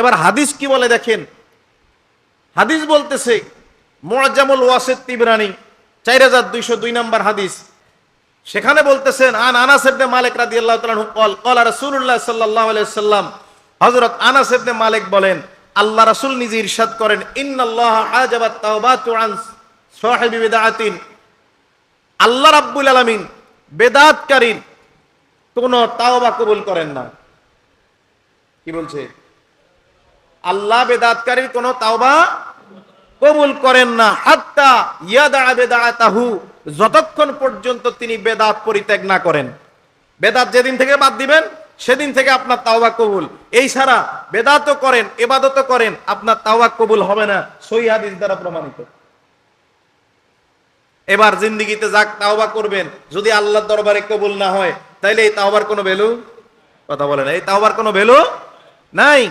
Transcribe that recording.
এবার হাদিস কি বলে দেখেন, হাদিস বলতেছে মুআজ্জামুল ওয়াসিত তিবরানি 4202 নম্বর হাদিস, সেখানে বলতেছেন আন আনাস ইবনে মালিক রাদিয়াল্লাহু তাআলা আনহু قال قال রাসূলুল্লাহ সাল্লাল্লাহু আলাইহি ওয়াসাল্লাম, হযরত আনাস ইবনে মালিক বলেন আল্লাহ রাসূল নিজে ইরশাদ করেন ইন্নাল্লাহা আজাবাত তাওবাতু আন সাহিবি বিদআতিন, আল্লাহ রাব্বুল আলামিন বেদাতকারীর কোন তাওবা কবুল করেন না। কি বলছে? আল্লাহ বেদাতকারীর কোন তাওবা কবুল করেন না, হাত্তা ইয়াদা বেদাতাহু, যতক্ষণ পর্যন্ত তিনি বেদাত পরিত্যাগ না করেন। বেদাত যেদিন থেকে বাদ দিবেন সেদিন থেকে আপনার তাওবা কবুল। এই ছাড়া বেদাতও করেন ইবাদতও করেন, আপনার তাওবা কবুল হবে না, সহিহ হাদিস দ্বারা প্রমাণিত। এবার জিন্দেগিতে যাক তাওবা করবেন, যদি আল্লাহর দরবারে কবুল না হয় তাইলে এই তাওবার কোনো ভ্যালু, কথা বলেন, এই তাওবার কোনো ভ্যালু নাই।